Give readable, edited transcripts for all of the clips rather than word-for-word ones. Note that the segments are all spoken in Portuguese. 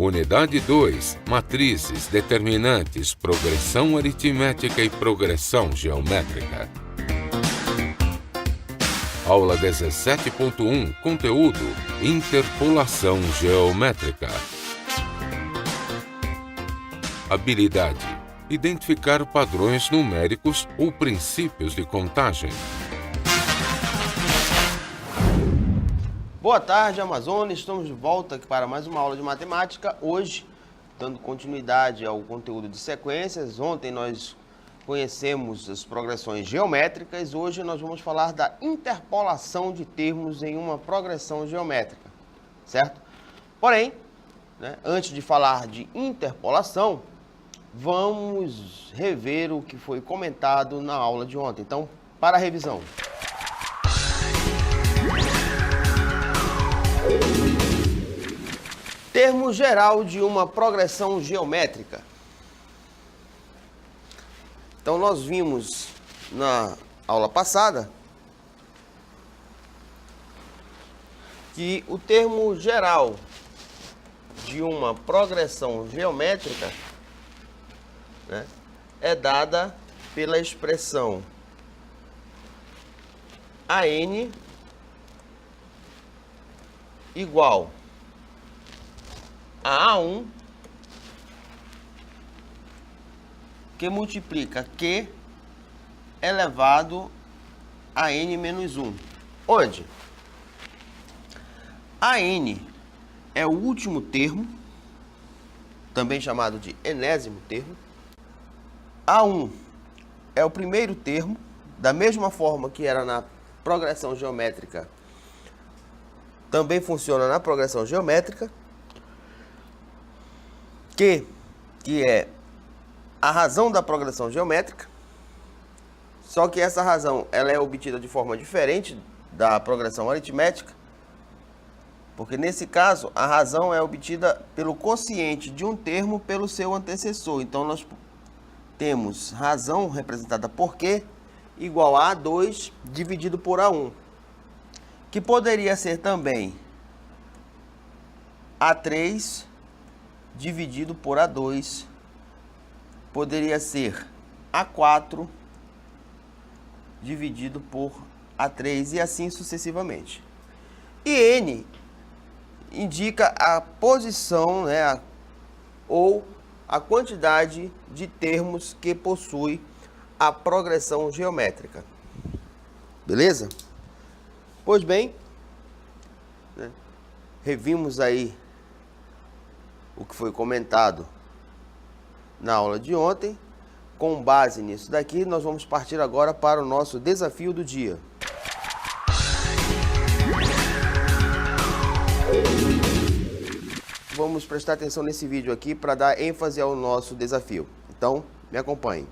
Unidade 2. Matrizes, determinantes, progressão aritmética e progressão geométrica. Aula 17.1. Conteúdo: interpolação geométrica. Habilidade: identificar padrões numéricos ou princípios de contagem. Boa tarde, Amazônia. Estamos de volta aqui para mais uma aula de matemática. Hoje, dando continuidade ao conteúdo de sequências. Ontem nós conhecemos as progressões geométricas. Hoje nós vamos falar da interpolação de termos em uma progressão geométrica, certo? Porém, antes de falar de interpolação, vamos rever o que foi comentado na aula de ontem. Então, para a revisão. Termo geral de uma progressão geométrica. Então, nós vimos na aula passada que o termo geral de uma progressão geométrica é dada pela expressão AN igual a A1 que multiplica Q elevado a N menos 1, onde AN é o último termo, também chamado de enésimo termo. A1 é o primeiro termo, da mesma forma que era na progressão geométrica, também funciona na progressão geométrica. Q, que é a razão da progressão geométrica, só que essa razão ela é obtida de forma diferente da progressão aritmética, porque nesse caso a razão é obtida pelo quociente de um termo pelo seu antecessor. Então nós temos razão representada por Q igual a A2 dividido por A1, que poderia ser também A3 dividido por A2, poderia ser A4 dividido por A3 e assim sucessivamente. E N indica a posição, ou a quantidade de termos que possui a progressão geométrica. Beleza? Pois bem, revimos aí o que foi comentado na aula de ontem. Com base nisso daqui, nós vamos partir agora para o nosso desafio do dia. Vamos prestar atenção nesse vídeo aqui para dar ênfase ao nosso desafio. Então, me acompanhe.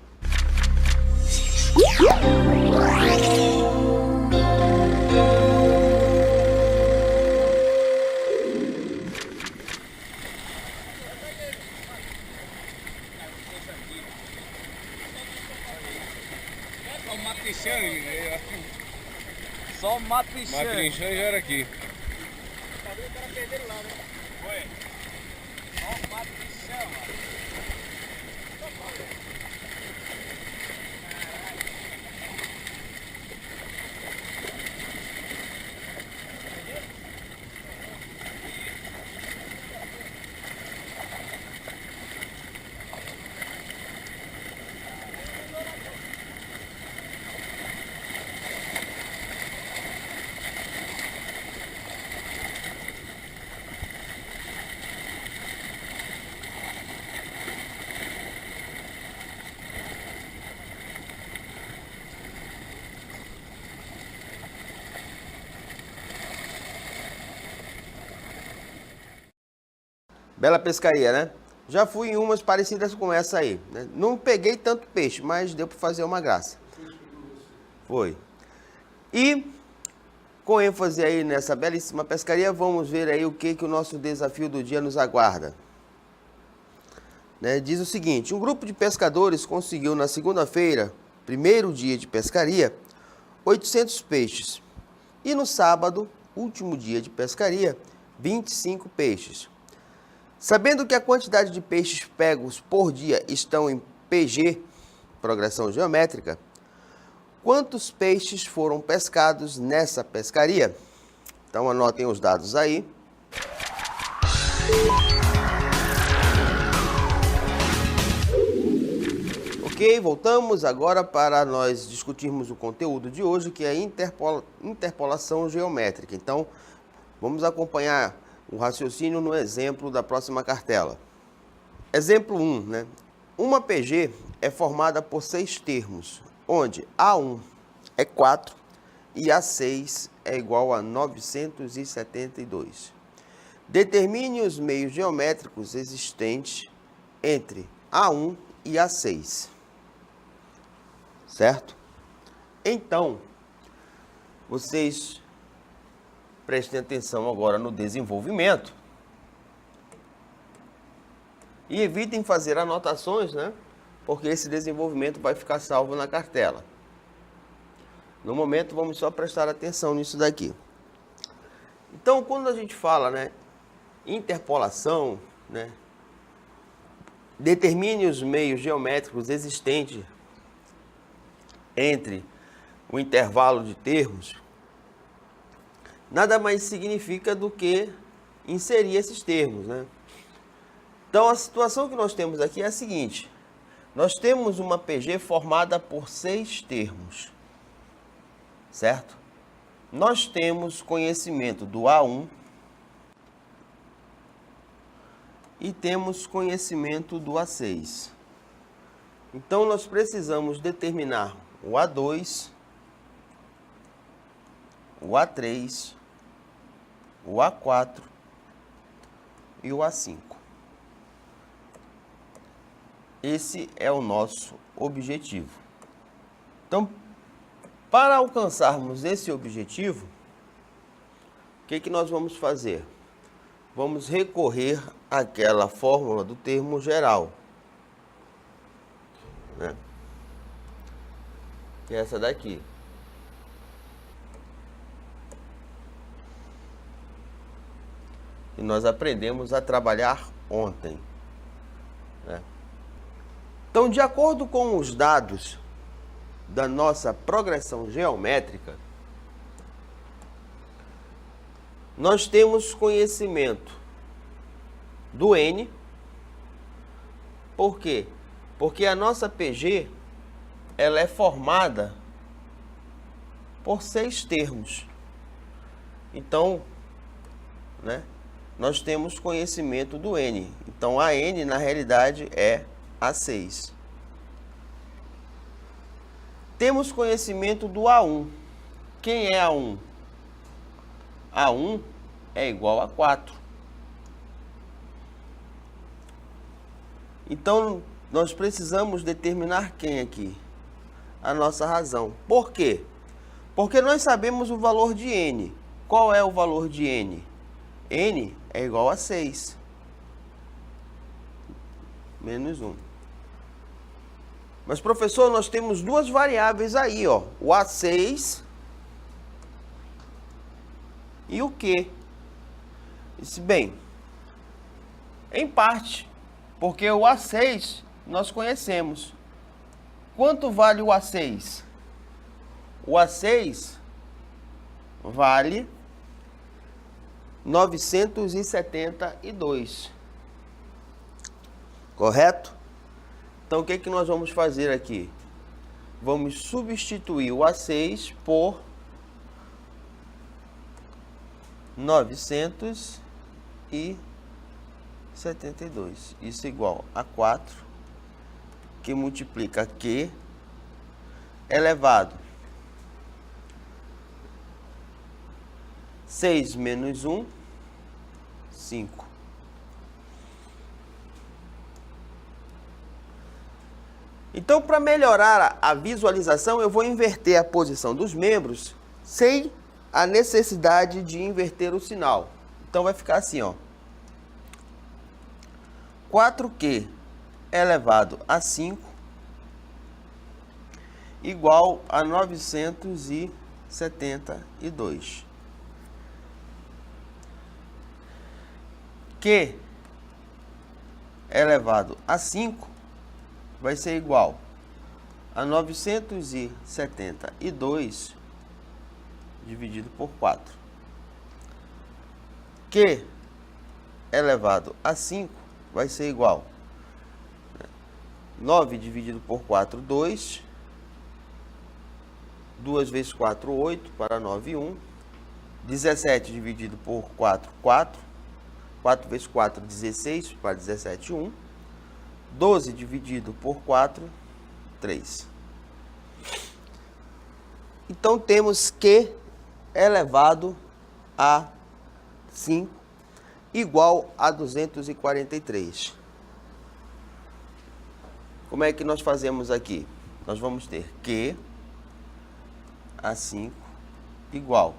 Só matrichando. Matrichando já era aqui. Cadê o cara perderam lá, né? Foi. Só matrichando. Bela pescaria, né? Já fui em umas parecidas com essa aí, né? Não peguei tanto peixe, mas deu para fazer uma graça. Foi. E, com ênfase aí nessa belíssima pescaria, vamos ver aí o que o nosso desafio do dia nos aguarda. Diz o seguinte: um grupo de pescadores conseguiu na segunda-feira, primeiro dia de pescaria, 800 peixes. E no sábado, último dia de pescaria, 25 peixes. Sabendo que a quantidade de peixes pegos por dia estão em PG, progressão geométrica, quantos peixes foram pescados nessa pescaria? Então anotem os dados aí. Ok, voltamos agora para nós discutirmos o conteúdo de hoje, que é interpolação geométrica. Então, vamos acompanhar o raciocínio no exemplo da próxima cartela. Exemplo 1, né? Uma PG é formada por 6 termos, onde A1 é 4 e A6 é igual a 972. Determine os meios geométricos existentes entre A1 e A6. Certo? Então, vocês prestem atenção agora no desenvolvimento e evitem fazer anotações, né? Porque esse desenvolvimento vai ficar salvo na cartela. No momento, vamos só prestar atenção nisso daqui. Então, quando a gente fala, né, interpolação, né, determine os meios geométricos existentes entre o intervalo de termos, nada mais significa do que inserir esses termos, né? Então, a situação que nós temos aqui é a seguinte: nós temos uma PG formada por 6 termos, certo? Nós temos conhecimento do A1 e temos conhecimento do A6. Então, nós precisamos determinar o A2, o A3, o A4 e o A5. Esse é o nosso objetivo. Então, para alcançarmos esse objetivo, o que nós vamos fazer? Vamos recorrer àquela fórmula do termo geral, né? Que é essa daqui. E nós aprendemos a trabalhar ontem, né? Então, de acordo com os dados da nossa progressão geométrica, nós temos conhecimento do N. Por quê? Porque a nossa PG ela é formada por 6 termos. Então, né, nós temos conhecimento do N. Então, a N, na realidade, é A6. Temos conhecimento do A1. Quem é A1? A1 é igual a 4. Então, nós precisamos determinar quem aqui? A nossa razão. Por quê? Porque nós sabemos o valor de N. Qual é o valor de N? N é igual a 6. Menos 1. Mas, professor, nós temos duas variáveis aí, ó. O A6 e o Q. Disse, bem, em parte, porque o A6 nós conhecemos. Quanto vale o A6? O A6 vale 972. Correto? Então, o que nós vamos fazer aqui? Vamos substituir o A6 por 972. Isso é igual a 4, que multiplica Q elevado 6 menos 1, 5. Então, para melhorar a visualização, eu vou inverter a posição dos membros sem a necessidade de inverter o sinal. Então, vai ficar assim, ó. 4Q elevado a 5 igual a 972. Q elevado a 5 vai ser igual a 972 dividido por 4. Q elevado a 5 vai ser igual a 9 dividido por 4, 2. 2 vezes 4, 8, para 9, 1. 17 dividido por 4, 4. 4 vezes 4, 16, para 17, 1. 12 dividido por 4, 3. Então, temos Q elevado a 5 igual a 243. Como é que nós fazemos aqui? Nós vamos ter Q a 5 igual.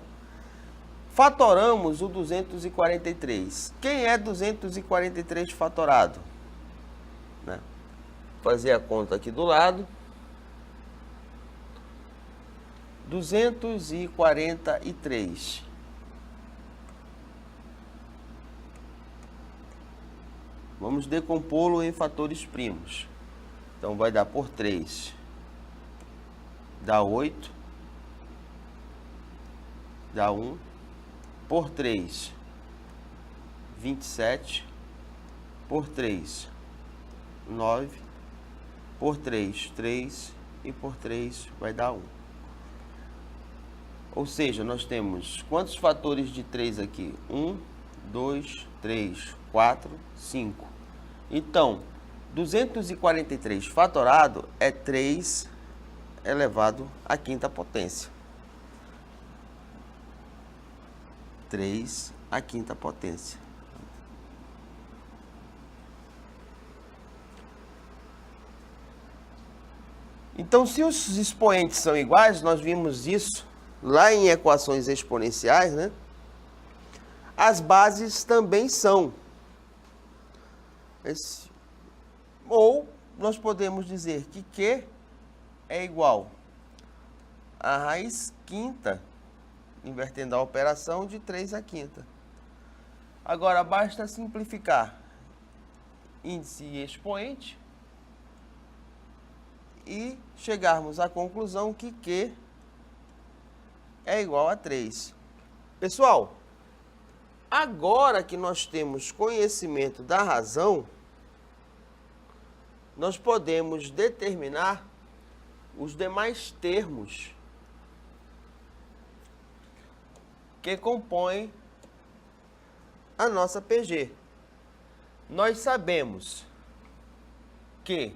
Fatoramos o 243. Quem é 243 fatorado? Né? Vou fazer a conta aqui do lado. 243. Vamos decompô-lo em fatores primos. Então, vai dar por 3. Dá 8. Dá 1. Por 3, 27. Por 3, 9. Por 3, 3. E por 3 vai dar 1. Ou seja, nós temos quantos fatores de 3 aqui? 1, 2, 3, 4, 5. Então, 243 fatorado é 3 elevado à quinta potência. 3 à quinta potência. Então, se os expoentes são iguais, nós vimos isso lá em equações exponenciais, né? As bases também são. Ou nós podemos dizer que Q é igual a raiz quinta, invertendo a operação, de 3 à quinta. Agora, basta simplificar índice e expoente e chegarmos à conclusão que Q é igual a 3. Pessoal, agora que nós temos conhecimento da razão, nós podemos determinar os demais termos que compõem a nossa PG. Nós sabemos que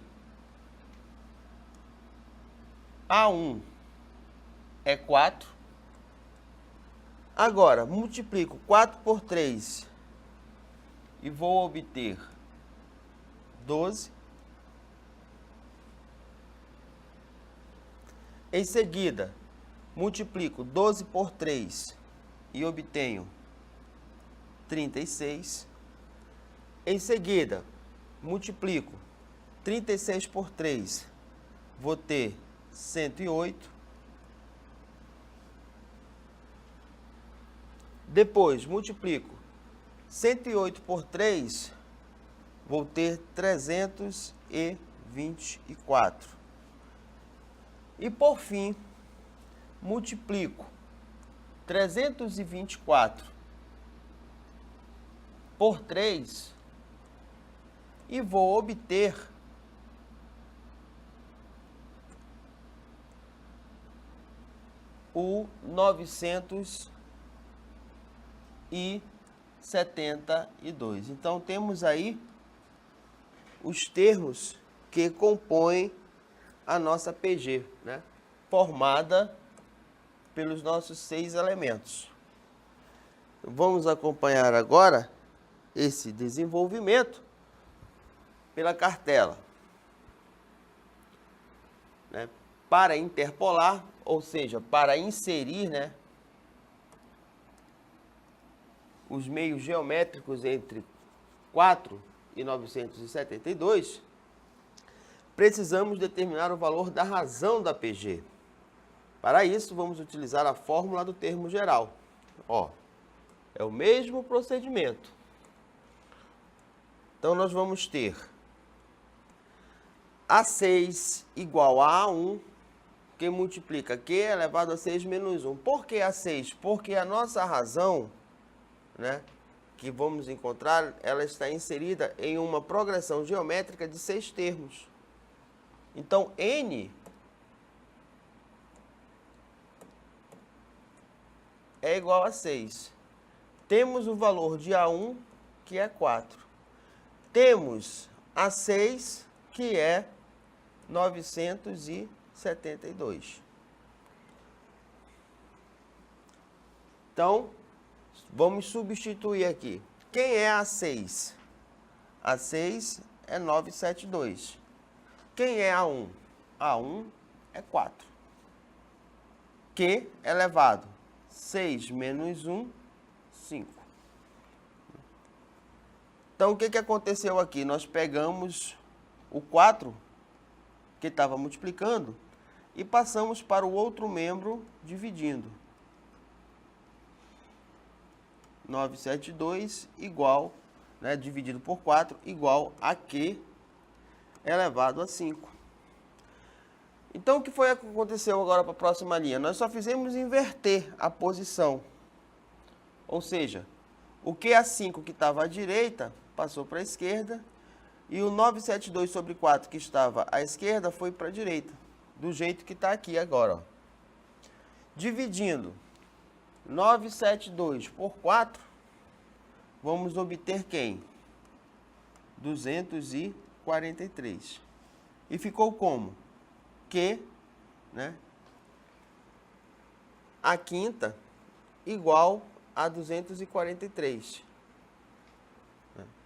A1 é 4. Agora, multiplico 4 por 3 e vou obter 12. Em seguida, multiplico 12 por 3 e obtenho 36. Em seguida, multiplico 36 por 3, vou ter 108. Depois, multiplico 108 por 3, vou ter 324. E, por fim, multiplico 324 por 3 e vou obter o 972. Então, temos aí os termos que compõem a nossa PG, né? Formada pelos nossos 6 elementos. Vamos acompanhar agora esse desenvolvimento pela cartela, né? Para interpolar, ou seja, para inserir, né, os meios geométricos entre 4 e 972, precisamos determinar o valor da razão da PG. Para isso, vamos utilizar a fórmula do termo geral. Ó, é o mesmo procedimento. Então, nós vamos ter A6 igual a A1, que multiplica Q elevado a 6 menos 1. Por que A6? Porque a nossa razão, né, que vamos encontrar, ela está inserida em uma progressão geométrica de 6 termos. Então, N é igual a 6. Temos o valor de A1, que é 4. Temos A6, que é 972. Então, vamos substituir aqui. Quem é A6? A6 é 972. Quem é A1? A1 é 4. Q elevado 6 menos 1, 5. Então, o que aconteceu aqui? Nós pegamos o 4, que estava multiplicando, e passamos para o outro membro dividindo. 972 igual, né, dividido por 4, igual a Q elevado a 5. Então, o que foi que aconteceu agora para a próxima linha? Nós só fizemos inverter a posição. Ou seja, o QA5 que estava à direita passou para a esquerda e o 972 sobre 4 que estava à esquerda foi para a direita, do jeito que está aqui agora. Ó. Dividindo 972 por 4, vamos obter quem? 243. E ficou como? Q, né, a quinta igual a 243.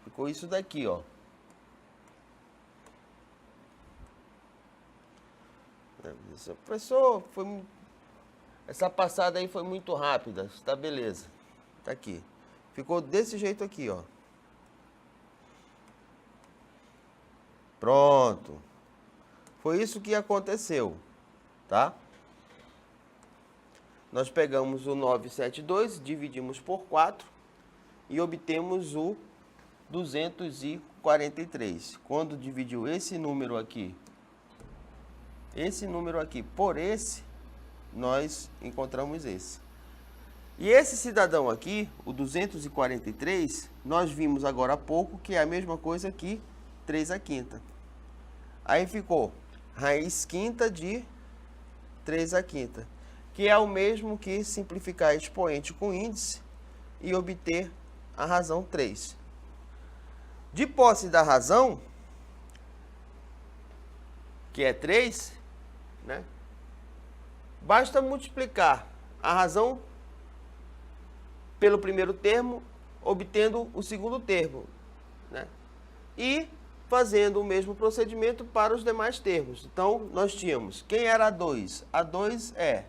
Ficou isso daqui, ó. Professor, essa passada aí foi muito rápida. Tá beleza. Tá aqui. Ficou desse jeito aqui, ó. Pronto. Foi isso que aconteceu, tá? Nós pegamos o 972, dividimos por 4 e obtemos o 243. Quando dividiu esse número aqui por esse, nós encontramos esse. E esse cidadão aqui, o 243, nós vimos agora há pouco que é a mesma coisa que 3 à quinta. Aí ficou raiz quinta de 3 à quinta, que é o mesmo que simplificar expoente com índice e obter a razão 3. De posse da razão, que é 3, né, basta multiplicar a razão pelo primeiro termo, obtendo o segundo termo, né, e fazendo o mesmo procedimento para os demais termos. Então, nós tínhamos, quem era A2? A2 é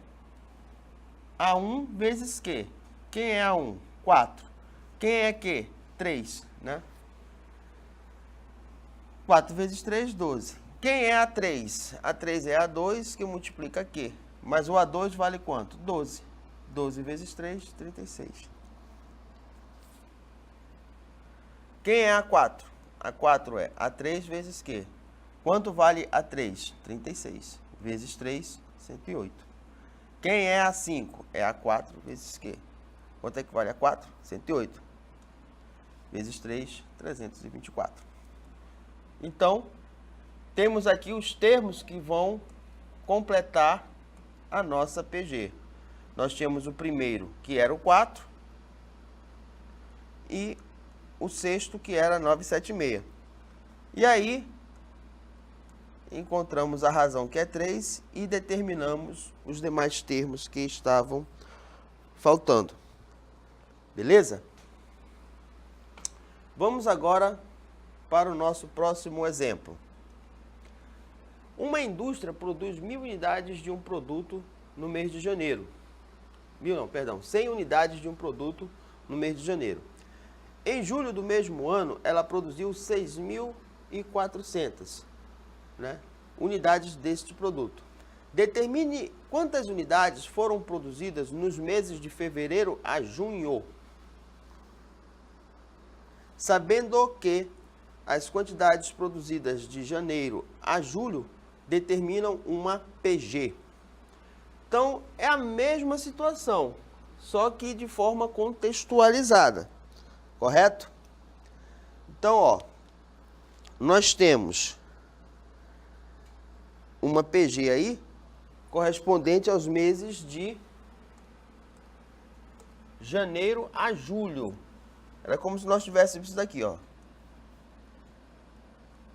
A1 vezes Q. Quem é A1? 4. Quem é Q? 3, né? 4 vezes 3, 12. Quem é A3? A3 é A2 que multiplica Q. Mas o A2 vale quanto? 12. 12 vezes 3, 36. Quem é A4? A4 é A3 vezes Q. Quanto vale A3? 36. Vezes 3, 108. Quem é A5? É A4 vezes Q. Quanto é que vale A4? 108. Vezes 3, 324. Então, temos aqui os termos que vão completar a nossa PG. Nós tínhamos o primeiro, que era o 4, e o sexto, que era 976. E aí, encontramos a razão, que é 3, e determinamos os demais termos que estavam faltando. Beleza? Vamos agora para o nosso próximo exemplo. Uma indústria produz 1.000 unidades de um produto no mês de janeiro. 100 unidades de um produto no mês de janeiro. Em julho do mesmo ano, ela produziu 6.400, né, unidades deste produto. Determine quantas unidades foram produzidas nos meses de fevereiro a junho. Sabendo que as quantidades produzidas de janeiro a julho determinam uma PG. Então, é a mesma situação, só que de forma contextualizada, correto? Então, ó, nós temos uma PG aí, correspondente aos meses de janeiro a julho. Era como se nós tivéssemos isso daqui, ó.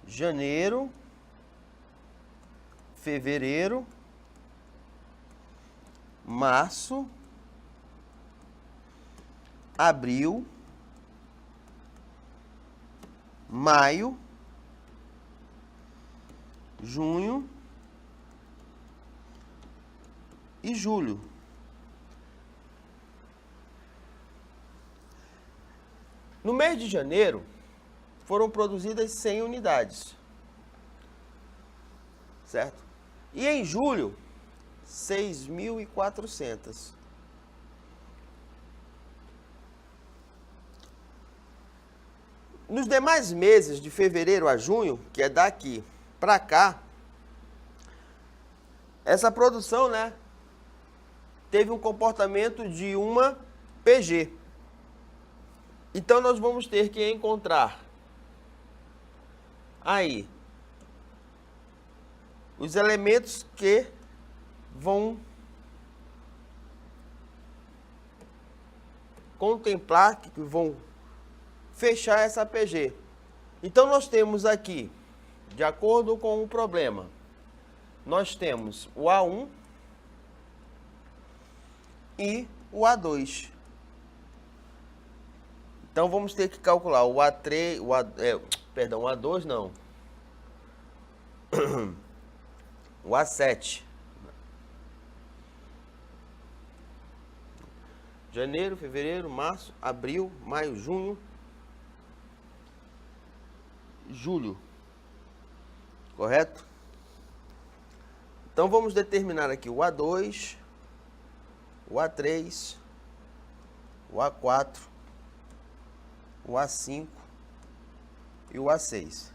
Janeiro, fevereiro, março, abril, maio, junho e julho. No mês de janeiro, foram produzidas 100 unidades, certo? E em julho, 6.400. Nos demais meses, de fevereiro a junho, que é daqui para cá, essa produção, né, teve um comportamento de uma PG. Então, nós vamos ter que encontrar aí os elementos que vão contemplar, que vão fechar essa PG. Então, nós temos aqui, de acordo com o problema, nós temos o A1 e o A2. Então, vamos ter que calcular o A3, o A2 não. O A7. Janeiro, fevereiro, março, abril, maio, junho, julho. Correto? Então, vamos determinar aqui o A2, o A3, o A4, o A5 e o A6.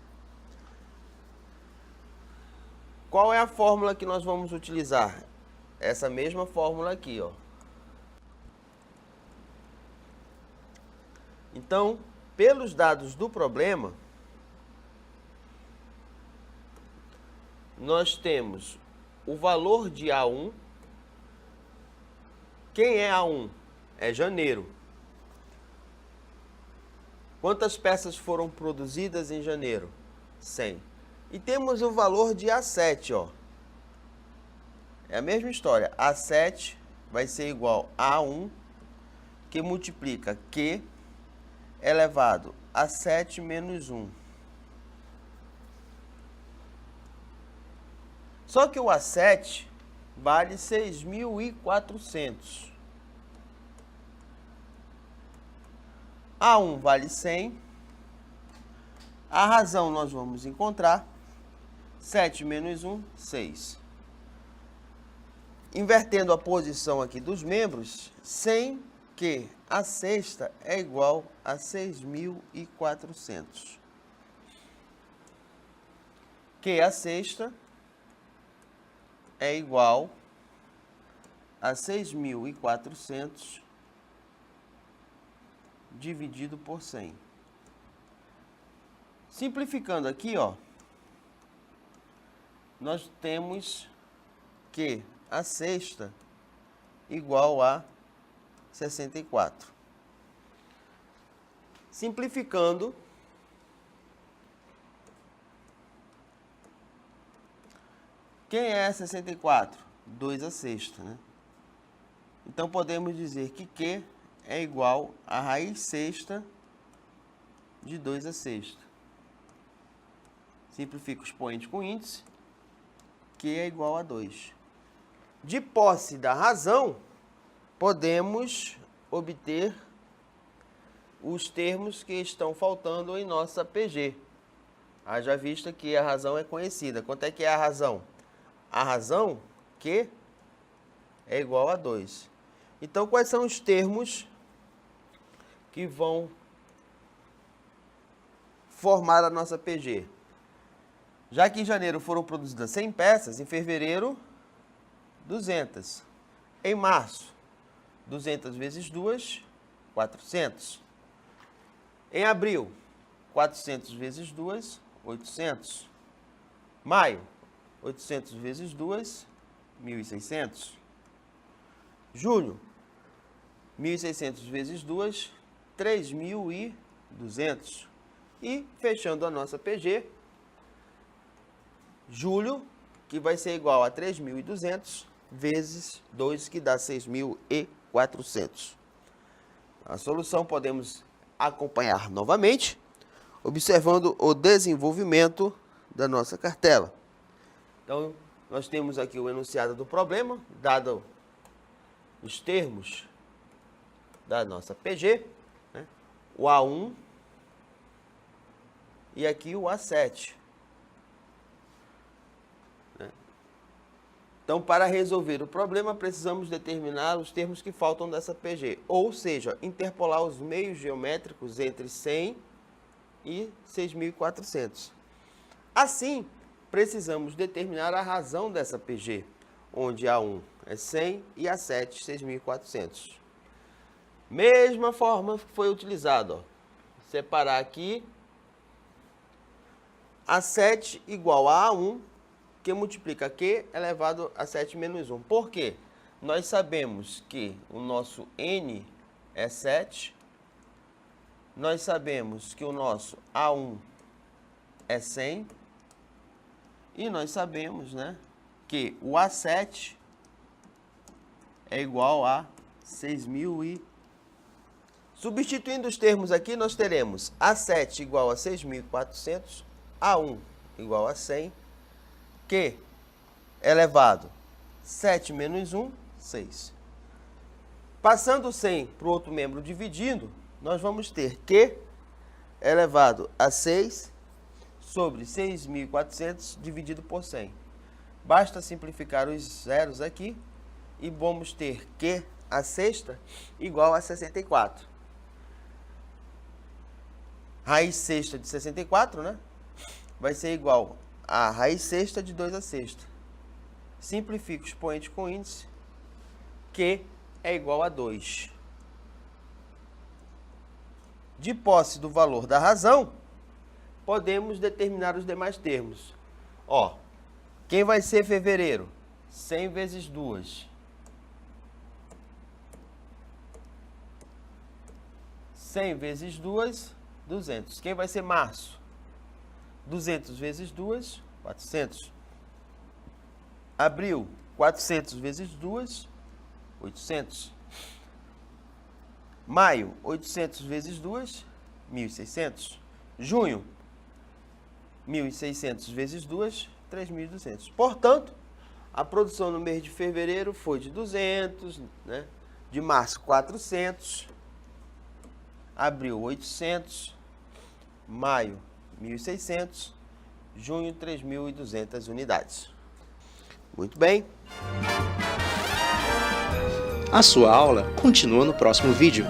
Qual é a fórmula que nós vamos utilizar? Essa mesma fórmula aqui, ó. Então, pelos dados do problema, nós temos o valor de A1. Quem é A1? É janeiro. Quantas peças foram produzidas em janeiro? 100. E temos o valor de A7, ó. É a mesma história. A7 vai ser igual a A1, que multiplica Q elevado a 7 menos 1. Só que o A7 vale 6.400. A1 vale 100. A razão nós vamos encontrar. 7 menos 1, 6. Invertendo a posição aqui dos membros, 100 que a sexta é igual a 6.400. Que a sexta é igual a 6.400 dividido por 100. Simplificando aqui, ó, nós temos que a sexta igual a 64. Simplificando, quem é 64? 2 a sexta, né? Então, podemos dizer que Q é igual a raiz sexta de 2 a sexta. Simplifica o expoente com índice, Q é igual a 2. De posse da razão, podemos obter os termos que estão faltando em nossa PG. Haja vista que a razão é conhecida. Quanto é que é a razão? A razão, Q, é igual a 2. Então, quais são os termos que vão formar a nossa PG? Já que em janeiro foram produzidas 100 peças, em fevereiro, 200. Em março, 200 vezes 2, 400. Em abril, 400 vezes 2, 800. Maio, 800 vezes 2, 1.600. Junho, 1.600 vezes 2, 3.200. E, fechando a nossa PG, julho, que vai ser igual a 3.200 vezes 2, que dá 6.400. A solução podemos acompanhar novamente, observando o desenvolvimento da nossa cartela. Então, nós temos aqui o enunciado do problema, dado os termos da nossa PG, né? O A1 e aqui o A7. Então, para resolver o problema, precisamos determinar os termos que faltam dessa PG, ou seja, interpolar os meios geométricos entre 100 e 6.400. Assim, precisamos determinar a razão dessa PG, onde A1 é 100 e A7 6.400. Mesma forma que foi utilizado, ó. Separar aqui A7 igual a A1, que multiplica Q elevado a 7 menos 1. Por quê? Nós sabemos que o nosso N é 7, nós sabemos que o nosso A1 é 100, e nós sabemos, né, que o A7 é igual a 6.000 Substituindo os termos aqui, nós teremos A7 igual a 6.400, A1 igual a 100, Q elevado 7 menos 1, 6. Passando o 100 para o outro membro dividindo, nós vamos ter Q elevado a 6 sobre 6.400 dividido por 100. Basta simplificar os zeros aqui e vamos ter Q a sexta igual a 64. Raiz sexta de 64, né? Vai ser igual a raiz sexta de 2 a sexta. Simplifica o expoente com índice, Q é igual a 2. De posse do valor da razão, podemos determinar os demais termos. Ó, quem vai ser fevereiro? 100 vezes 2. 100 vezes 2, 200. Quem vai ser março? 200 vezes 2, 400. Abril, 400 vezes 2, 800. Maio, 800 vezes 2, 1.600. Junho, 1.600 vezes 2, 3.200. Portanto, a produção no mês de fevereiro foi de 200, né? De março, 400. Abril, 800. Maio, 1.600. Junho, 3.200 unidades. Muito bem. A sua aula continua no próximo vídeo.